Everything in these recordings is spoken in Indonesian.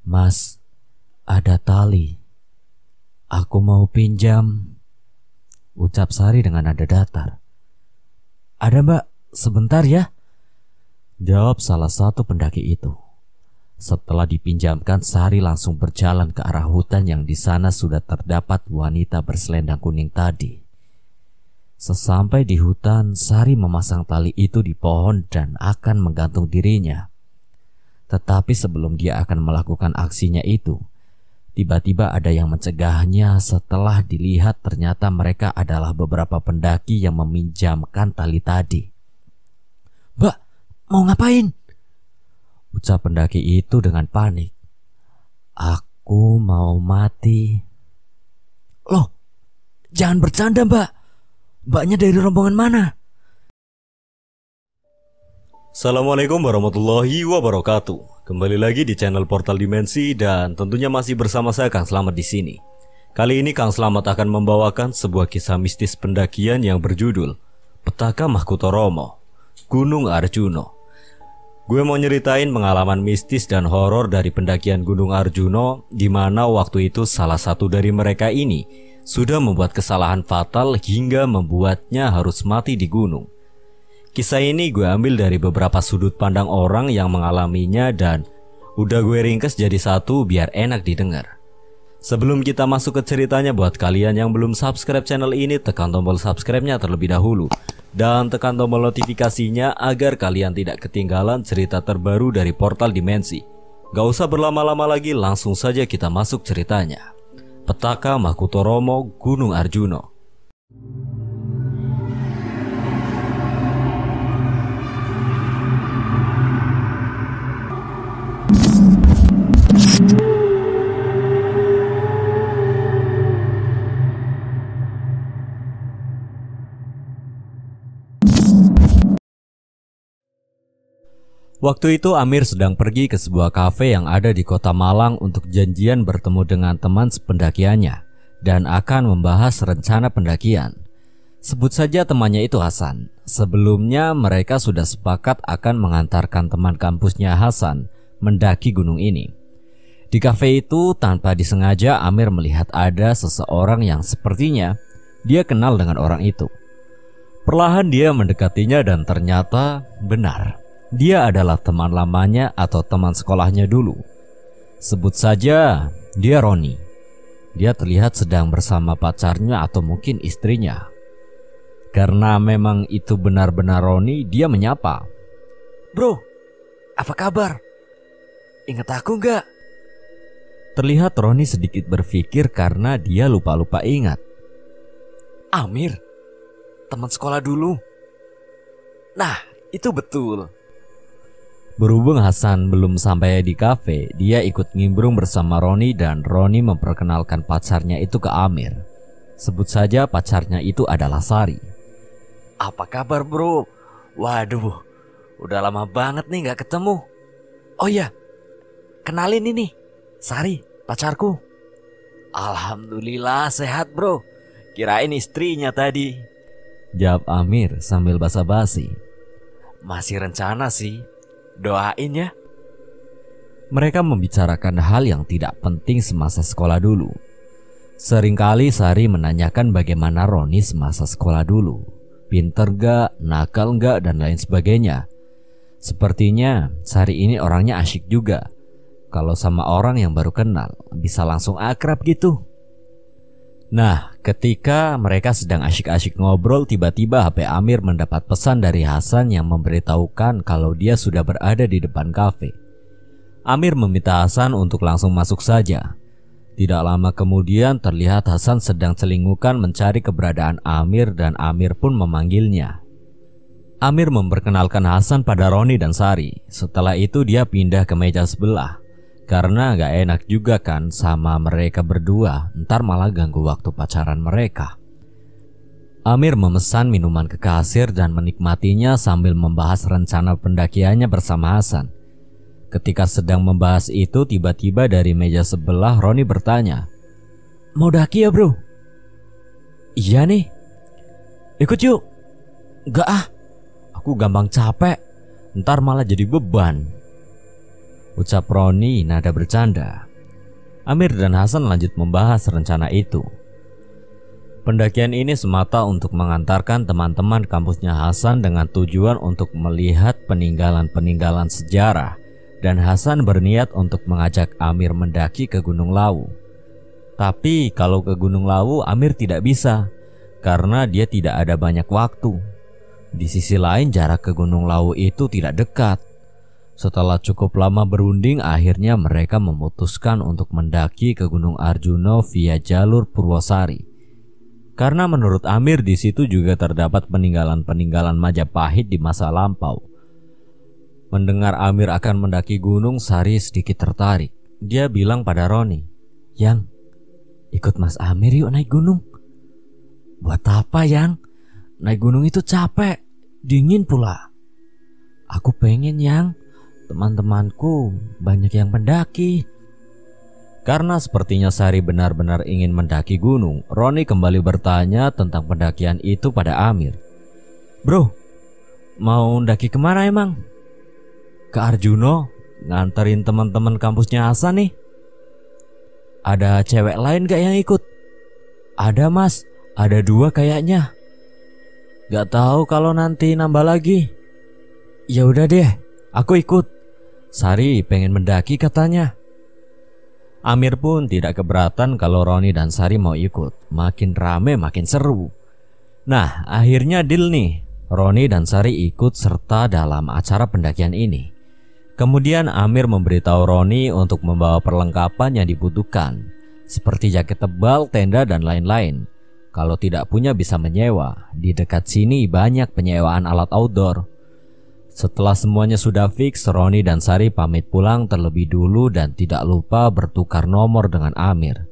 Mas, ada tali. Aku mau pinjam, ucap Sari dengan nada datar. Ada mbak, sebentar ya, jawab salah satu pendaki itu. Setelah dipinjamkan, Sari langsung berjalan ke arah hutan yang di sana sudah terdapat wanita berselendang kuning tadi. Sesampai di hutan, Sari memasang tali itu di pohon dan akan menggantung dirinya. Tetapi sebelum dia akan melakukan aksinya itu, tiba-tiba ada yang mencegahnya. Setelah dilihat ternyata mereka adalah beberapa pendaki yang meminjamkan tali tadi. Mbak, mau ngapain? Ucap pendaki itu dengan panik. Aku mau mati. Loh, jangan bercanda mbak. Mbaknya dari rombongan mana? Assalamualaikum warahmatullahi wabarakatuh. Kembali lagi di channel Portal Dimensi dan tentunya masih bersama saya Kang Slamet di sini. Kali ini Kang Slamet akan membawakan sebuah kisah mistis pendakian yang berjudul Petaka Mahkutoromo, Gunung Arjuno. Gue mau nyeritain pengalaman mistis dan horor dari pendakian Gunung Arjuno, di mana waktu itu salah satu dari mereka ini sudah membuat kesalahan fatal hingga membuatnya harus mati di gunung. Kisah ini gue ambil dari beberapa sudut pandang orang yang mengalaminya dan udah gue ringkas jadi satu biar enak didengar. Sebelum kita masuk ke ceritanya, buat kalian yang belum subscribe channel ini, tekan tombol subscribe-nya terlebih dahulu dan tekan tombol notifikasinya agar kalian tidak ketinggalan cerita terbaru dari Portal Dimensi. Gak usah berlama-lama lagi, langsung saja kita masuk ceritanya. Petaka Mahkutoromo, Gunung Arjuno. Waktu itu Amir sedang pergi ke sebuah kafe yang ada di kota Malang untuk janjian bertemu dengan teman sependakiannya dan akan membahas rencana pendakian. Sebut saja temannya itu Hasan. Sebelumnya mereka sudah sepakat akan mengantarkan teman kampusnya Hasan mendaki gunung ini. Di kafe itu tanpa disengaja Amir melihat ada seseorang yang sepertinya dia kenal dengan orang itu. Perlahan dia mendekatinya dan ternyata benar. Dia adalah teman lamanya atau teman sekolahnya dulu. Sebut saja dia Roni. Dia terlihat sedang bersama pacarnya atau mungkin istrinya. Karena memang itu benar-benar Roni, dia menyapa. Bro, apa kabar? Ingat aku nggak? Terlihat Roni sedikit berpikir karena dia lupa-lupa ingat. Amir, teman sekolah dulu. Nah, itu betul. Berhubung Hasan belum sampai di kafe, dia ikut nimbrung bersama Roni dan Roni memperkenalkan pacarnya itu ke Amir. Sebut saja pacarnya itu adalah Sari. Apa kabar bro? Waduh, udah lama banget nih gak ketemu. Oh iya, kenalin ini, Sari, pacarku. Alhamdulillah sehat bro. Kirain istrinya tadi, jawab Amir sambil basa-basi. Masih rencana sih. Doain ya. Mereka membicarakan hal yang tidak penting semasa sekolah dulu. Seringkali Sari menanyakan bagaimana Roni semasa sekolah dulu. Pinter gak, nakal gak, dan lain sebagainya. Sepertinya Sari ini orangnya asyik juga. Kalau sama orang yang baru kenal bisa langsung akrab gitu. Nah, ketika mereka sedang asyik-asyik ngobrol, tiba-tiba HP Amir mendapat pesan dari Hasan yang memberitahukan kalau dia sudah berada di depan kafe. Amir meminta Hasan untuk langsung masuk saja. Tidak lama kemudian terlihat Hasan sedang celingukan mencari keberadaan Amir dan Amir pun memanggilnya. Amir memperkenalkan Hasan pada Roni dan Sari. Setelah itu dia pindah ke meja sebelah. Karena gak enak juga kan sama mereka berdua, ntar malah ganggu waktu pacaran mereka. Amir memesan minuman ke kasir dan menikmatinya sambil membahas rencana pendakiannya bersama Hasan. Ketika sedang membahas itu, tiba-tiba dari meja sebelah Roni bertanya, "Mau daki ya bro?" "Iya nih." "Ikut yuk." "Enggak ah, aku gampang capek, ntar malah jadi beban." ucap Roni nada bercanda. Amir dan Hasan lanjut membahas rencana itu. Pendakian ini semata untuk mengantarkan teman-teman kampusnya Hasan dengan tujuan untuk melihat peninggalan-peninggalan sejarah, dan Hasan berniat untuk mengajak Amir mendaki ke Gunung Lawu. Tapi kalau ke Gunung Lawu Amir tidak bisa karena dia tidak ada banyak waktu. Di sisi lain jarak ke Gunung Lawu itu tidak dekat. Setelah cukup lama berunding, akhirnya mereka memutuskan untuk mendaki ke Gunung Arjuna via jalur Purwosari. Karena menurut Amir di situ juga terdapat peninggalan-peninggalan Majapahit di masa lampau. Mendengar Amir akan mendaki gunung, Sari sedikit tertarik. Dia bilang pada Roni, "Yang, ikut Mas Amir yuk naik gunung." "Buat apa, Yang? Naik gunung itu capek, dingin pula." "Aku pengen, Yang. Teman-temanku banyak yang pendaki." Karena sepertinya Sari benar-benar ingin mendaki gunung, Roni kembali bertanya tentang pendakian itu pada Amir. "Bro, mau mendaki kemana emang?" "Ke Arjuna, nganterin teman-teman kampusnya Hasan nih." "Ada cewek lain gak yang ikut?" "Ada Mas, ada 2 kayaknya." "Gak tahu kalau nanti nambah lagi." "Ya udah deh, aku ikut. Sari pengen mendaki katanya." Amir pun tidak keberatan kalau Roni dan Sari mau ikut. Makin rame makin seru. Nah, akhirnya deal nih. Roni dan Sari ikut serta dalam acara pendakian ini. Kemudian Amir memberitahu Roni untuk membawa perlengkapan yang dibutuhkan, seperti jaket tebal, tenda, dan lain-lain. Kalau tidak punya bisa menyewa. Di dekat sini banyak penyewaan alat outdoor. Setelah semuanya sudah fix, Roni dan Sari pamit pulang terlebih dulu dan tidak lupa bertukar nomor dengan Amir.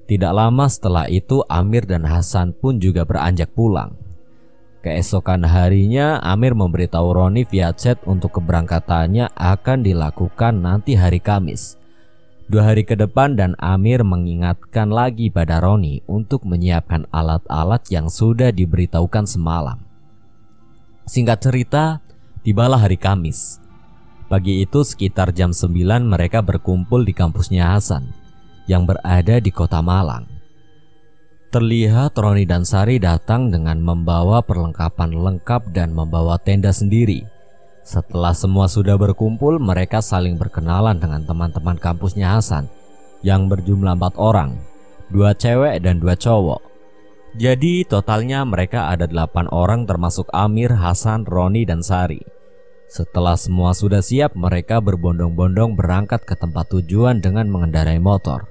Tidak lama setelah itu Amir dan Hasan pun juga beranjak pulang. Keesokan harinya Amir memberitahu Roni via chat untuk keberangkatannya akan dilakukan nanti hari Kamis. 2 hari ke depan, dan Amir mengingatkan lagi pada Roni untuk menyiapkan alat-alat yang sudah diberitahukan semalam. Singkat cerita, tibalah hari Kamis. Pagi itu sekitar jam 9 mereka berkumpul di kampusnya Hasan yang berada di kota Malang. Terlihat Roni dan Sari datang dengan membawa perlengkapan lengkap dan membawa tenda sendiri. Setelah semua sudah berkumpul, mereka saling berkenalan dengan teman-teman kampusnya Hasan yang berjumlah 4 orang, 2 cewek dan 2 cowok. Jadi totalnya mereka ada 8 orang termasuk Amir, Hasan, Roni, dan Sari. Setelah semua sudah siap, mereka berbondong-bondong berangkat ke tempat tujuan dengan mengendarai motor.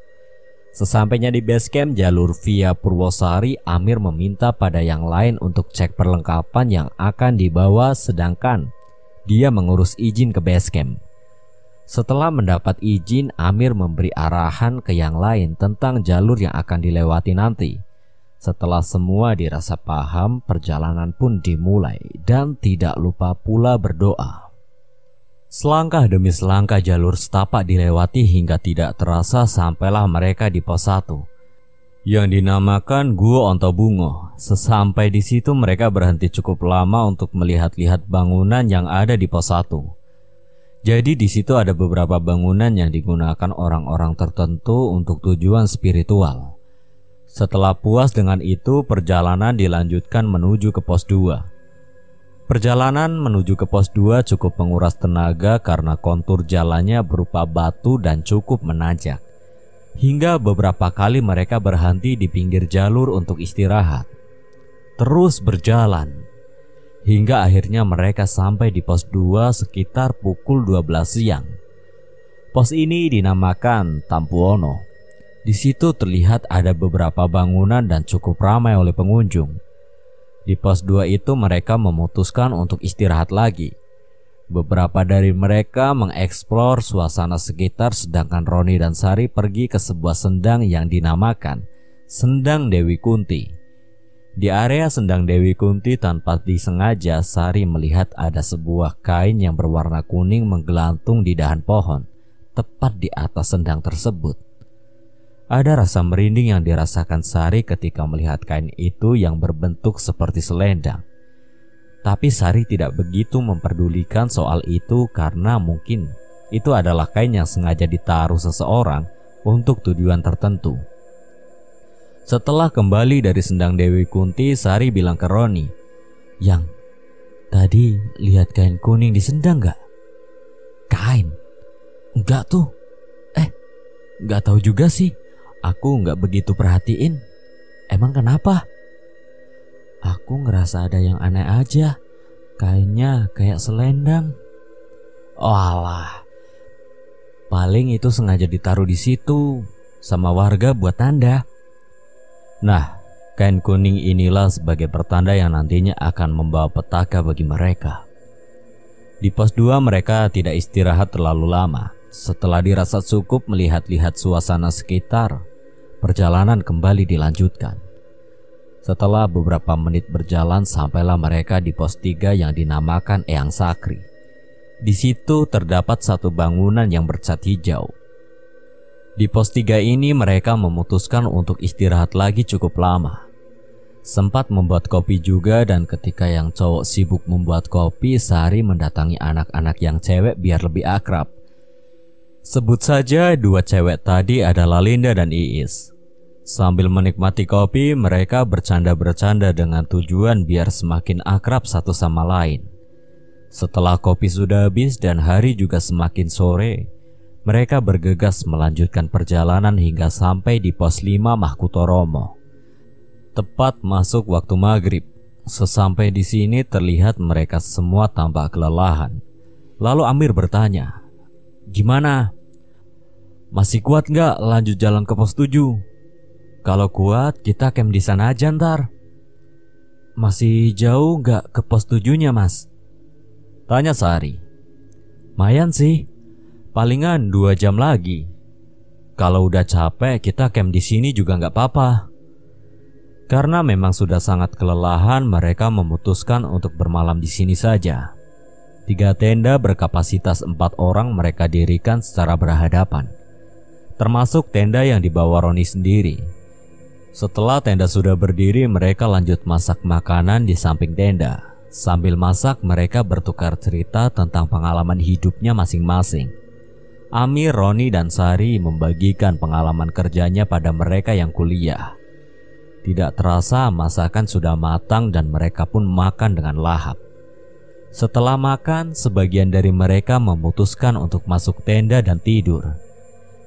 Sesampainya di base camp jalur via Purwosari, Amir meminta pada yang lain untuk cek perlengkapan yang akan dibawa, sedangkan dia mengurus izin ke base camp. Setelah mendapat izin, Amir memberi arahan ke yang lain tentang jalur yang akan dilewati nanti. Setelah semua dirasa paham, perjalanan pun dimulai dan tidak lupa pula berdoa. Selangkah demi selangkah jalur setapak dilewati hingga tidak terasa sampailah mereka di pos 1 yang dinamakan Gua Ontobungo. Sesampai di situ mereka berhenti cukup lama untuk melihat-lihat bangunan yang ada di pos 1. Jadi di situ ada beberapa bangunan yang digunakan orang-orang tertentu untuk tujuan spiritual. Setelah puas dengan itu, perjalanan dilanjutkan menuju ke pos 2. Perjalanan menuju ke pos 2 cukup menguras tenaga karena kontur jalannya berupa batu dan cukup menanjak. Hingga beberapa kali mereka berhenti di pinggir jalur untuk istirahat. Terus berjalan hingga akhirnya mereka sampai di pos 2 sekitar pukul 12 siang. Pos ini dinamakan Tampuono. Di situ terlihat ada beberapa bangunan dan cukup ramai oleh pengunjung. Di pos 2 itu mereka memutuskan untuk istirahat lagi. Beberapa dari mereka mengeksplor suasana sekitar, sedangkan Roni dan Sari pergi ke sebuah sendang yang dinamakan Sendang Dewi Kunti. Di area Sendang Dewi Kunti, tanpa disengaja Sari melihat ada sebuah kain yang berwarna kuning menggelantung di dahan pohon tepat di atas sendang tersebut. Ada rasa merinding yang dirasakan Sari ketika melihat kain itu yang berbentuk seperti selendang. Tapi Sari tidak begitu memperdulikan soal itu karena mungkin itu adalah kain yang sengaja ditaruh seseorang untuk tujuan tertentu. Setelah kembali dari sendang Dewi Kunti, Sari bilang ke Roni, "Yang, tadi lihat kain kuning di sendang gak?" "Kain? Enggak tuh. Enggak tahu juga sih. Aku enggak begitu perhatiin. Emang kenapa?" "Aku ngerasa ada yang aneh aja. Kainnya kayak selendang." "Oh alah, paling itu sengaja ditaruh di situ sama warga buat tanda." Nah, kain kuning inilah sebagai pertanda yang nantinya akan membawa petaka bagi mereka. Di pos 2 mereka tidak istirahat terlalu lama. Setelah dirasa cukup melihat-lihat suasana sekitar, perjalanan kembali dilanjutkan. Setelah beberapa menit berjalan, sampailah mereka di pos 3 yang dinamakan Eyang Sakri. Di situ terdapat satu bangunan yang bercat hijau. Di pos 3 ini mereka memutuskan untuk istirahat lagi cukup lama. Sempat membuat kopi juga, dan ketika yang cowok sibuk membuat kopi, Sari mendatangi anak-anak yang cewek biar lebih akrab. Sebut saja dua cewek tadi adalah Linda dan Iis. Sambil menikmati kopi, mereka bercanda-bercanda dengan tujuan biar semakin akrab satu sama lain. Setelah kopi sudah habis dan hari juga semakin sore, mereka bergegas melanjutkan perjalanan hingga sampai di pos 5 Mahkutoromo. Tepat masuk waktu maghrib. Sesampai di sini terlihat mereka semua tampak kelelahan. Lalu Amir bertanya, "Gimana? Masih kuat nggak lanjut jalan ke pos 7? Kalau kuat, kita camp di sana aja ntar." "Masih jauh nggak ke pos 7-nya, Mas?" tanya Sari. "Mayan sih, palingan 2 jam lagi. Kalau udah capek, kita camp di sini juga nggak apa-apa." Karena memang sudah sangat kelelahan, mereka memutuskan untuk bermalam di sini saja. 3 tenda berkapasitas 4 orang mereka dirikan secara berhadapan, termasuk tenda yang dibawa Roni sendiri. Setelah tenda sudah berdiri, mereka lanjut masak makanan di samping tenda. Sambil masak, mereka bertukar cerita tentang pengalaman hidupnya masing-masing. Amir, Roni, dan Sari membagikan pengalaman kerjanya pada mereka yang kuliah. Tidak terasa masakan sudah matang dan mereka pun makan dengan lahap. Setelah makan, sebagian dari mereka memutuskan untuk masuk tenda dan tidur.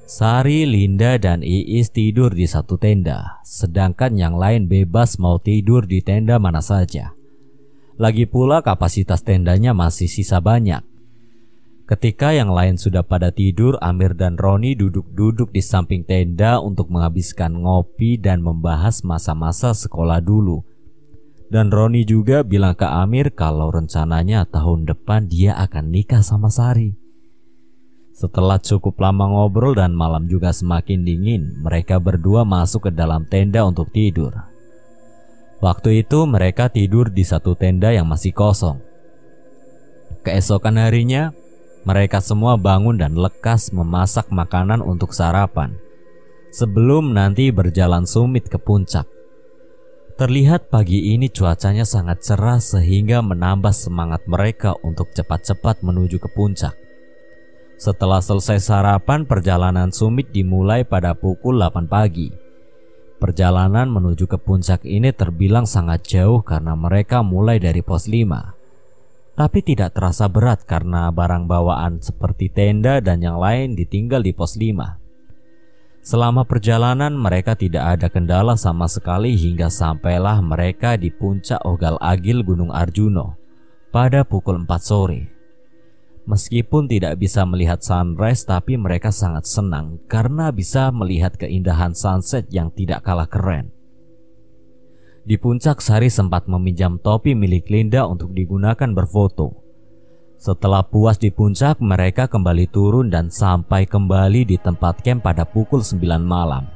Sari, Linda, dan Iis tidur di satu tenda, sedangkan yang lain bebas mau tidur di tenda mana saja. Lagi pula kapasitas tendanya masih sisa banyak. Ketika yang lain sudah pada tidur, Amir dan Roni duduk-duduk di samping tenda untuk menghabiskan ngopi dan membahas masa-masa sekolah dulu. Dan Roni juga bilang ke Amir kalau rencananya tahun depan dia akan nikah sama Sari. Setelah cukup lama ngobrol dan malam juga semakin dingin, mereka berdua masuk ke dalam tenda untuk tidur. Waktu itu mereka tidur di satu tenda yang masih kosong. Keesokan harinya, mereka semua bangun dan lekas memasak makanan untuk sarapan, sebelum nanti berjalan summit ke puncak. Terlihat pagi ini cuacanya sangat cerah sehingga menambah semangat mereka untuk cepat-cepat menuju ke puncak. Setelah selesai sarapan, perjalanan summit dimulai pada pukul 8 pagi. Perjalanan menuju ke puncak ini terbilang sangat jauh karena mereka mulai dari pos 5. Tapi tidak terasa berat karena barang bawaan seperti tenda dan yang lain ditinggal di pos 5. Selama perjalanan mereka tidak ada kendala sama sekali hingga sampailah mereka di puncak Ogal Agil Gunung Arjuno pada pukul 4 sore. Meskipun tidak bisa melihat sunrise, tapi mereka sangat senang karena bisa melihat keindahan sunset yang tidak kalah keren. Di puncak, Sari sempat meminjam topi milik Linda untuk digunakan berfoto. Setelah puas di puncak, mereka kembali turun dan sampai kembali di tempat camp pada pukul 9 malam.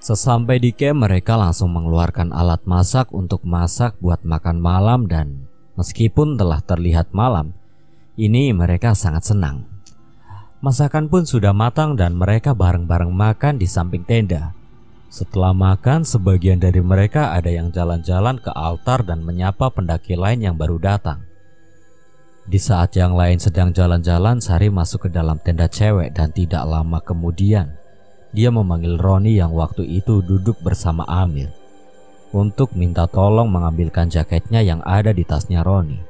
Sesampai di camp, mereka langsung mengeluarkan alat masak untuk masak buat makan malam, dan meskipun telah terlihat malam, ini mereka sangat senang. Masakan pun sudah matang dan mereka bareng-bareng makan di samping tenda. Setelah makan, sebagian dari mereka ada yang jalan-jalan ke altar dan menyapa pendaki lain yang baru datang. Di saat yang lain sedang jalan-jalan, Sari masuk ke dalam tenda cewek dan tidak lama kemudian dia memanggil Roni yang waktu itu duduk bersama Amir untuk minta tolong mengambilkan jaketnya yang ada di tasnya Roni.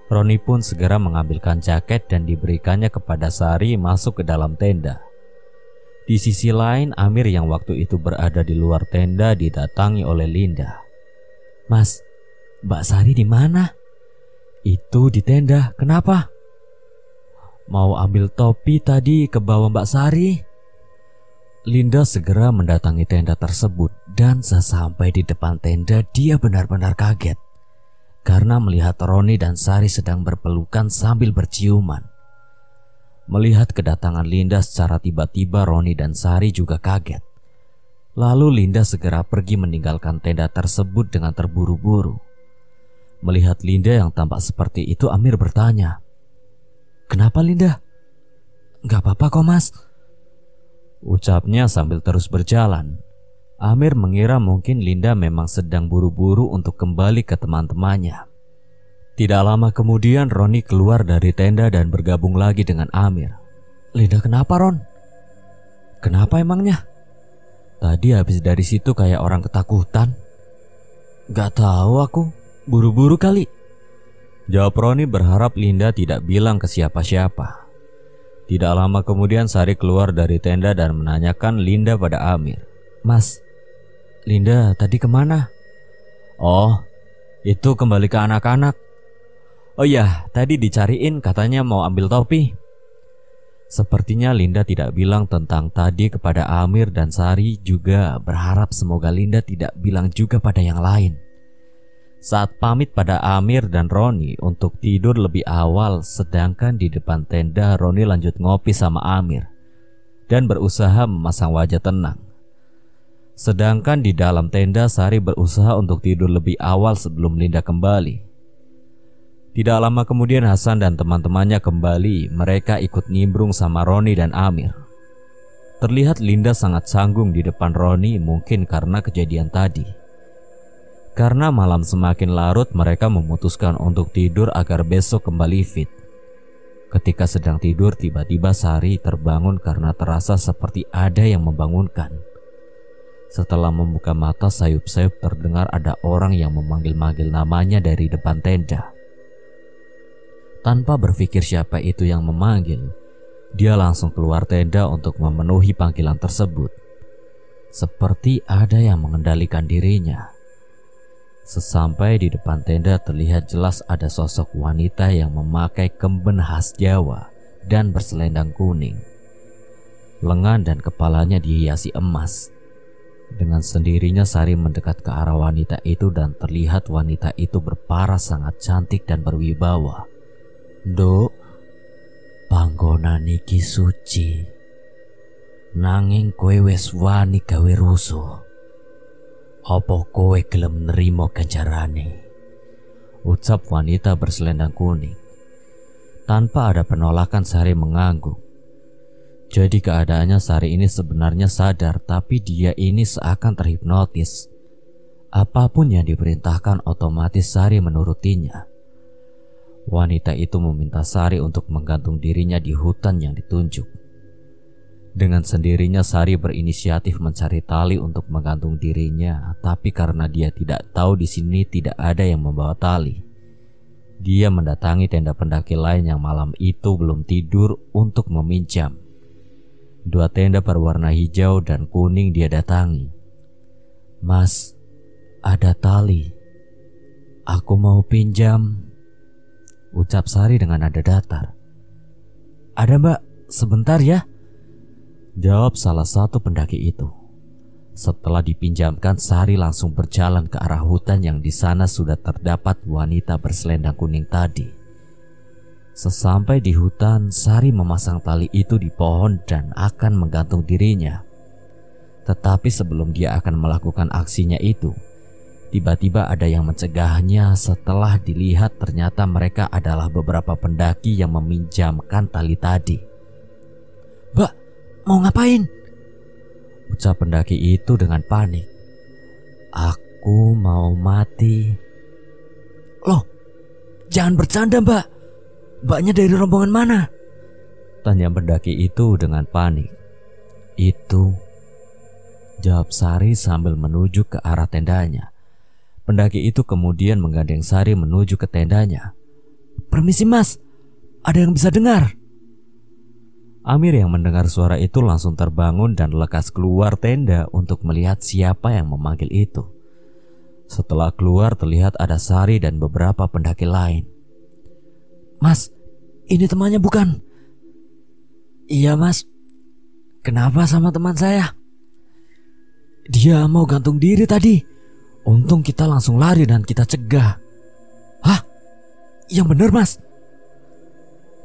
Roni pun segera mengambilkan jaket dan diberikannya kepada Sari masuk ke dalam tenda. Di sisi lain, Amir yang waktu itu berada di luar tenda didatangi oleh Linda. "Mas, Mbak Sari di mana?" "Itu di tenda, kenapa?" "Mau ambil topi tadi ke bawah Mbak Sari." Linda segera mendatangi tenda tersebut dan sesampai di depan tenda dia benar-benar kaget karena melihat Roni dan Sari sedang berpelukan sambil berciuman. Melihat kedatangan Linda secara tiba-tiba, Roni dan Sari juga kaget. Lalu Linda segera pergi meninggalkan tenda tersebut dengan terburu-buru. Melihat Linda yang tampak seperti itu, Amir bertanya, "Kenapa Linda?" "Gak apa-apa kok mas," ucapnya sambil terus berjalan. Amir mengira mungkin Linda memang sedang buru-buru untuk kembali ke teman-temannya. Tidak lama kemudian Roni keluar dari tenda dan bergabung lagi dengan Amir. "Linda kenapa Ron? Kenapa emangnya? Tadi habis dari situ kayak orang ketakutan." "Gak tahu aku. Buru-buru kali," jawab Roni berharap Linda tidak bilang ke siapa-siapa. Tidak lama kemudian Sari keluar dari tenda dan menanyakan Linda pada Amir. "Mas, Linda tadi kemana?" "Oh, itu kembali ke anak-anak. Oh ya, tadi dicariin katanya mau ambil topi." Sepertinya Linda tidak bilang tentang tadi kepada Amir dan Sari juga berharap semoga Linda tidak bilang juga pada yang lain. Saat pamit pada Amir dan Roni untuk tidur lebih awal, sedangkan di depan tenda Roni lanjut ngopi sama Amir dan berusaha memasang wajah tenang. Sedangkan di dalam tenda Sari berusaha untuk tidur lebih awal sebelum Linda kembali. Tidak lama kemudian Hasan dan teman-temannya kembali. Mereka ikut nimbrung sama Roni dan Amir. Terlihat Linda sangat canggung di depan Roni, mungkin karena kejadian tadi. Karena malam semakin larut, mereka memutuskan untuk tidur agar besok kembali fit. Ketika sedang tidur, tiba-tiba Sari terbangun karena terasa seperti ada yang membangunkan. Setelah membuka mata, sayup-sayup terdengar ada orang yang memanggil-manggil namanya dari depan tenda. Tanpa berpikir siapa itu yang memanggil, dia langsung keluar tenda untuk memenuhi panggilan tersebut. Seperti ada yang mengendalikan dirinya. Sesampai di depan tenda terlihat jelas ada sosok wanita yang memakai kemben khas Jawa dan berselendang kuning. Lengan dan kepalanya dihiasi emas. Dengan sendirinya Sari mendekat ke arah wanita itu dan terlihat wanita itu berparas sangat cantik dan berwibawa. "Nduk, panggonan iki suci. Nanging kowe wis wani gawe rusuh. Apa kowe gelem nerima ganjarane?" ucap wanita berselendang kuning. Tanpa ada penolakan Sari mengangguk. Jadi keadaannya Sari ini sebenarnya sadar, tapi dia ini seakan terhipnotis. Apapun yang diperintahkan otomatis Sari menurutinya. Wanita itu meminta Sari untuk menggantung dirinya di hutan yang ditunjuk. Dengan sendirinya Sari berinisiatif mencari tali untuk menggantung dirinya, tapi karena dia tidak tahu di sini tidak ada yang membawa tali, dia mendatangi tenda pendaki lain yang malam itu belum tidur untuk meminjam. 2 tenda berwarna hijau dan kuning dia datangi. "Mas, ada tali. Aku mau pinjam," ucap Sari dengan nada datar. "Ada mbak, sebentar ya," jawab salah satu pendaki itu. Setelah dipinjamkan, Sari langsung berjalan ke arah hutan yang di sana sudah terdapat wanita berselendang kuning tadi. Sesampai di hutan, Sari memasang tali itu di pohon dan akan menggantung dirinya. Tetapi sebelum dia akan melakukan aksinya itu, tiba-tiba ada yang mencegahnya. Setelah dilihat ternyata mereka adalah beberapa pendaki yang meminjamkan tali tadi. "Mbak, mau ngapain?" ucap pendaki itu dengan panik. "Aku mau mati." "Loh, jangan bercanda mbak. Mbaknya dari rombongan mana? Tanya pendaki itu dengan panik. Itu, jawab Sari sambil menuju ke arah tendanya. Pendaki itu kemudian menggandeng Sari menuju ke tendanya. Permisi mas, ada yang bisa dengar? Amir yang mendengar suara itu langsung terbangun dan lekas keluar tenda untuk melihat siapa yang memanggil itu. Setelah keluar terlihat ada Sari dan beberapa pendaki lain. Mas, ini temannya bukan? Iya mas. Kenapa sama teman saya? Dia mau gantung diri tadi. Untung kita langsung lari dan kita cegah. Hah? Yang bener mas?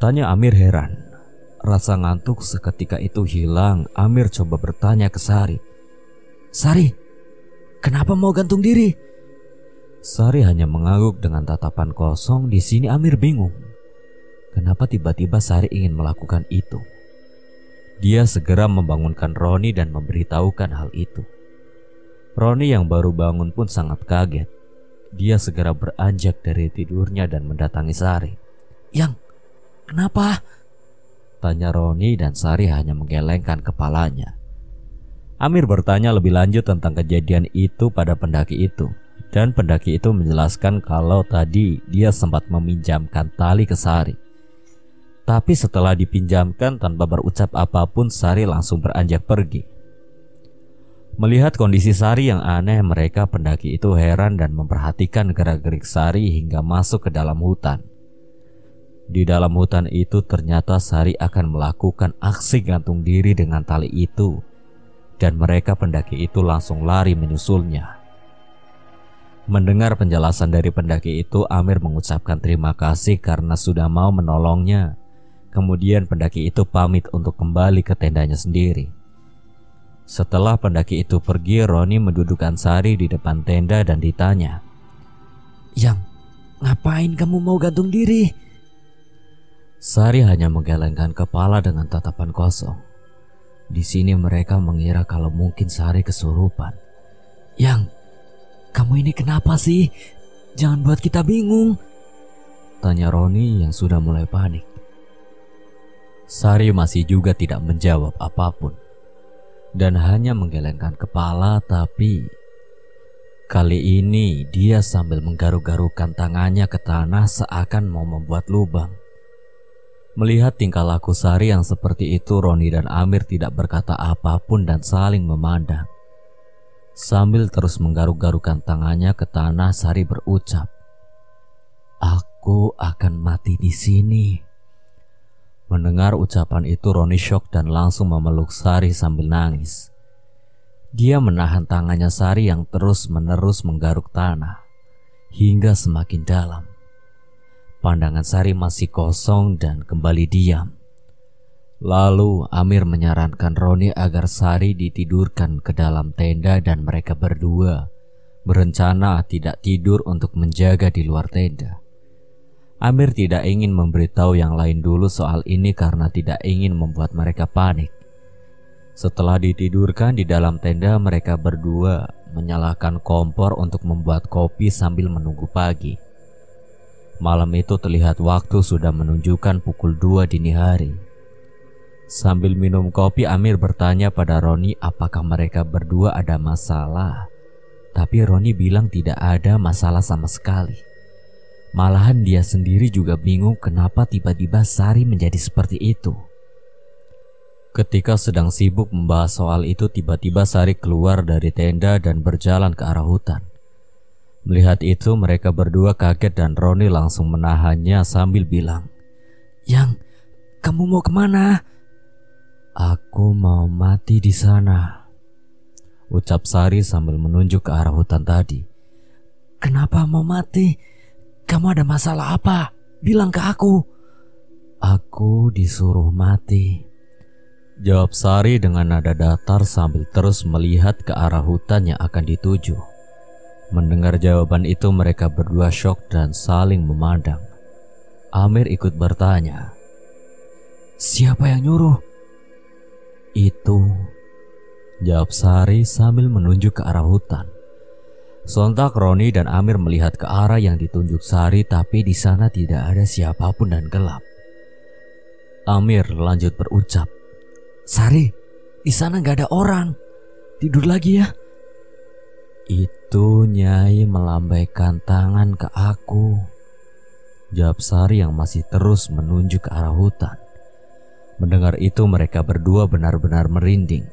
Tanya Amir heran. Rasa ngantuk seketika itu hilang. Amir coba bertanya ke Sari. Sari, kenapa mau gantung diri? Sari hanya mengangguk dengan tatapan kosong. Di sini Amir bingung. Kenapa tiba-tiba Sari ingin melakukan itu? Dia segera membangunkan Roni dan memberitahukan hal itu. Roni yang baru bangun pun sangat kaget. Dia segera beranjak dari tidurnya dan mendatangi Sari. Yang, kenapa? Tanya Roni dan Sari hanya menggelengkan kepalanya. Amir bertanya lebih lanjut tentang kejadian itu pada pendaki itu. Dan pendaki itu menjelaskan kalau tadi dia sempat meminjamkan tali ke Sari. Tapi setelah dipinjamkan tanpa berucap apapun, Sari langsung beranjak pergi. Melihat kondisi Sari yang aneh, mereka pendaki itu heran dan memperhatikan gerak-gerik Sari hingga masuk ke dalam hutan. Di dalam hutan itu ternyata Sari akan melakukan aksi gantung diri dengan tali itu. Dan mereka pendaki itu langsung lari menyusulnya. Mendengar penjelasan dari pendaki itu, Amir mengucapkan terima kasih karena sudah mau menolongnya. Kemudian pendaki itu pamit untuk kembali ke tendanya sendiri. Setelah pendaki itu pergi, Roni mendudukkan Sari di depan tenda dan ditanya, Yang, ngapain kamu mau gantung diri? Sari hanya menggelengkan kepala dengan tatapan kosong. Di sini mereka mengira kalau mungkin Sari kesurupan. Yang, kamu ini kenapa sih? Jangan buat kita bingung. Tanya Roni yang sudah mulai panik. Sari masih juga tidak menjawab apapun. Dan hanya menggelengkan kepala, tapi kali ini dia sambil menggaruk-garukkan tangannya ke tanah seakan mau membuat lubang. Melihat tingkah laku Sari yang seperti itu, Roni dan Amir tidak berkata apapun dan saling memandang. Sambil terus menggaruk-garukkan tangannya ke tanah, Sari berucap, "Aku akan mati di sini." Mendengar ucapan itu, Roni syok dan langsung memeluk Sari sambil nangis. Dia menahan tangannya Sari yang terus-menerus menggaruk tanah hingga semakin dalam. Pandangan Sari masih kosong dan kembali diam. Lalu Amir menyarankan Roni agar Sari ditidurkan ke dalam tenda dan mereka berdua berencana tidak tidur untuk menjaga di luar tenda. Amir tidak ingin memberitahu yang lain dulu soal ini karena tidak ingin membuat mereka panik. Setelah ditidurkan di dalam tenda, mereka berdua menyalakan kompor untuk membuat kopi sambil menunggu pagi. Malam itu terlihat waktu sudah menunjukkan pukul 2 dini hari. Sambil minum kopi, Amir bertanya pada Roni apakah mereka berdua ada masalah. Tapi Roni bilang tidak ada masalah sama sekali. Malahan dia sendiri juga bingung kenapa tiba-tiba Sari menjadi seperti itu. Ketika sedang sibuk membahas soal itu, tiba-tiba Sari keluar dari tenda dan berjalan ke arah hutan. Melihat itu, mereka berdua kaget dan Roni langsung menahannya sambil bilang, "Yang, kamu mau kemana?" "Aku mau mati di sana," ucap Sari sambil menunjuk ke arah hutan tadi. "Kenapa mau mati? Kamu ada masalah apa? Bilang ke aku." "Aku disuruh mati," jawab Sari dengan nada datar sambil terus melihat ke arah hutan yang akan dituju. Mendengar jawaban itu, mereka berdua syok dan saling memandang. Amir ikut bertanya, "Siapa yang nyuruh?" "Itu," jawab Sari sambil menunjuk ke arah hutan. Sontak Roni dan Amir melihat ke arah yang ditunjuk Sari, tapi di sana tidak ada siapapun dan gelap. Amir lanjut berucap, "Sari, di sana nggak ada orang. Tidur lagi ya." "Itu Nyai melambaikan tangan ke aku," jawab Sari yang masih terus menunjuk ke arah hutan. Mendengar itu mereka berdua benar-benar merinding.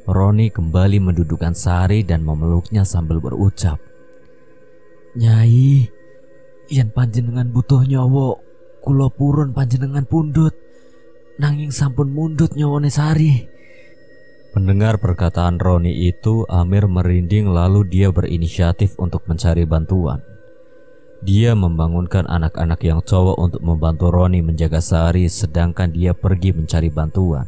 Roni kembali mendudukkan Sari dan memeluknya sambil berucap, "Nyai, yen panjenengan butuh nyawa, kula purun panjenengan pundhut, nanging sampun mundhut nyawane Sari." Mendengar perkataan Roni itu, Amir merinding lalu dia berinisiatif untuk mencari bantuan. Dia membangunkan anak-anak yang cowok untuk membantu Roni menjaga Sari, sedangkan dia pergi mencari bantuan.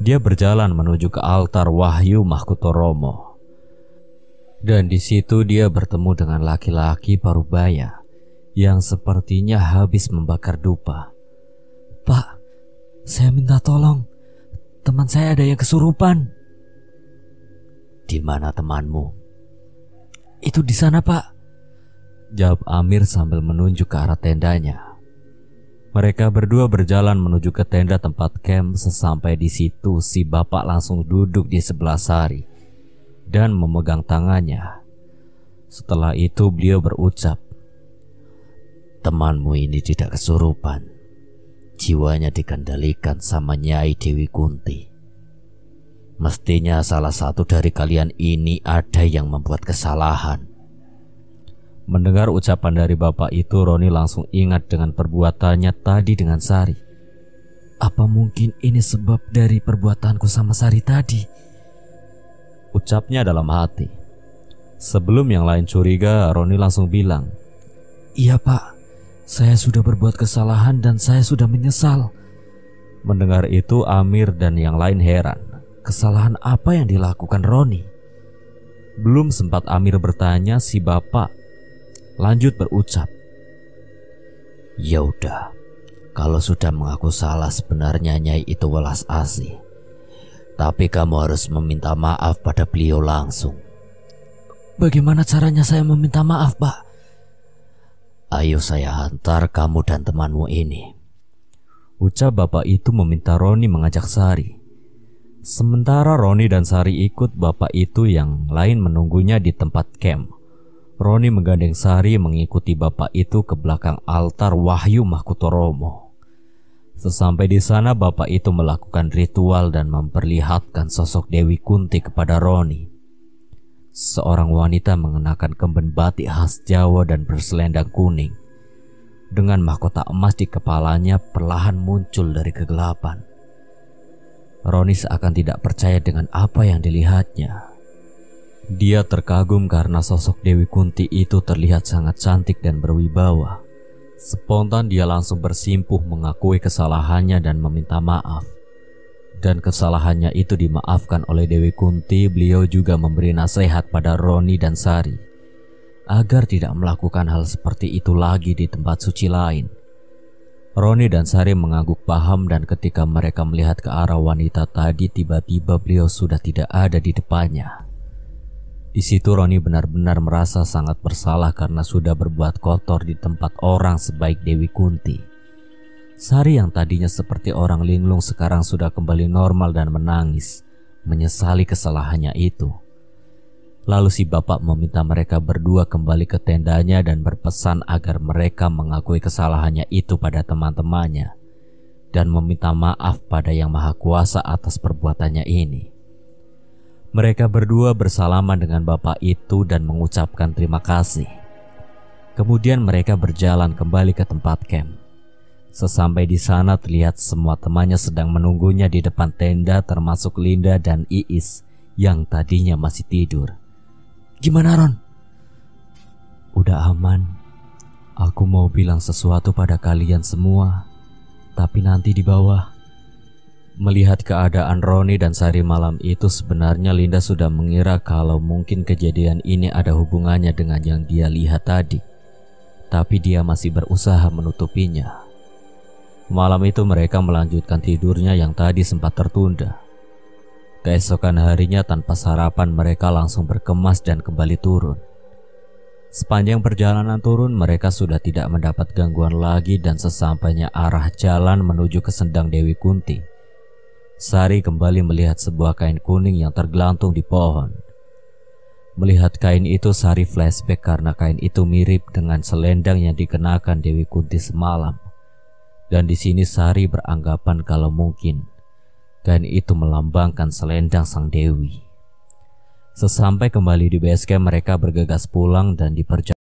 Dia berjalan menuju ke altar Wahyu Mahkutoromo. Dan di situ dia bertemu dengan laki-laki parubaya yang sepertinya habis membakar dupa. "Pak, saya minta tolong. Teman saya ada yang kesurupan." "Di mana temanmu?" "Itu di sana, Pak," jawab Amir sambil menunjuk ke arah tendanya. Mereka berdua berjalan menuju ke tenda tempat camp. Sesampai di situ, si bapak langsung duduk di sebelah Sari dan memegang tangannya. Setelah itu beliau berucap, "Temanmu ini tidak kesurupan. Jiwanya dikendalikan sama Nyai Dewi Kunti. Mestinya salah satu dari kalian ini ada yang membuat kesalahan." Mendengar ucapan dari bapak itu, Roni langsung ingat dengan perbuatannya tadi dengan Sari. "Apa mungkin ini sebab dari perbuatanku sama Sari tadi?" ucapnya dalam hati. Sebelum yang lain curiga, Roni langsung bilang, "Iya Pak, saya sudah berbuat kesalahan dan saya sudah menyesal." Mendengar itu, Amir dan yang lain heran. Kesalahan apa yang dilakukan Roni? Belum sempat Amir bertanya, si bapak lanjut berucap, "Ya udah, kalau sudah mengaku salah, sebenarnya Nyai itu welas asih. Tapi kamu harus meminta maaf pada beliau langsung." "Bagaimana caranya saya meminta maaf, Pak?" "Ayo saya hantar kamu dan temanmu ini," ucap bapak itu meminta Roni mengajak Sari. Sementara Roni dan Sari ikut bapak itu, yang lain menunggunya di tempat camp. Roni menggandeng Sari mengikuti bapak itu ke belakang altar Wahyu Mahkutoromo. Sesampai di sana, bapak itu melakukan ritual dan memperlihatkan sosok Dewi Kunti kepada Roni. Seorang wanita mengenakan kemben batik khas Jawa dan berselendang kuning. Dengan mahkota emas di kepalanya perlahan muncul dari kegelapan. Roni seakan tidak percaya dengan apa yang dilihatnya. Dia terkagum karena sosok Dewi Kunti itu terlihat sangat cantik dan berwibawa. Spontan dia langsung bersimpuh mengakui kesalahannya dan meminta maaf. Dan kesalahannya itu dimaafkan oleh Dewi Kunti. Beliau juga memberi nasihat pada Roni dan Sari agar tidak melakukan hal seperti itu lagi di tempat suci lain. Roni dan Sari mengangguk paham, dan ketika mereka melihat ke arah wanita tadi, tiba-tiba beliau sudah tidak ada di depannya. Di situ Roni benar-benar merasa sangat bersalah karena sudah berbuat kotor di tempat orang sebaik Dewi Kunti. Sari yang tadinya seperti orang linglung sekarang sudah kembali normal dan menangis, menyesali kesalahannya itu. Lalu si bapak meminta mereka berdua kembali ke tendanya dan berpesan agar mereka mengakui kesalahannya itu pada teman-temannya dan meminta maaf pada Yang Maha Kuasa atas perbuatannya ini. Mereka berdua bersalaman dengan bapak itu dan mengucapkan terima kasih. Kemudian mereka berjalan kembali ke tempat camp. Sesampai di sana, terlihat semua temannya sedang menunggunya di depan tenda, termasuk Linda dan Iis yang tadinya masih tidur. "Gimana Ron?" "Udah aman. Aku mau bilang sesuatu pada kalian semua, tapi nanti di bawah." Melihat keadaan Roni dan Sari malam itu, sebenarnya Linda sudah mengira kalau mungkin kejadian ini ada hubungannya dengan yang dia lihat tadi. Tapi dia masih berusaha menutupinya. Malam itu mereka melanjutkan tidurnya yang tadi sempat tertunda. Keesokan harinya tanpa sarapan mereka langsung berkemas dan kembali turun. Sepanjang perjalanan turun mereka sudah tidak mendapat gangguan lagi dan sesampainya arah jalan menuju ke sendang Dewi Kunti, Sari kembali melihat sebuah kain kuning yang tergelantung di pohon. Melihat kain itu Sari flashback karena kain itu mirip dengan selendang yang dikenakan Dewi Kunti semalam. Dan di sini Sari beranggapan kalau mungkin kain itu melambangkan selendang sang dewi. Sesampai kembali di base camp mereka bergegas pulang dan di perjalanan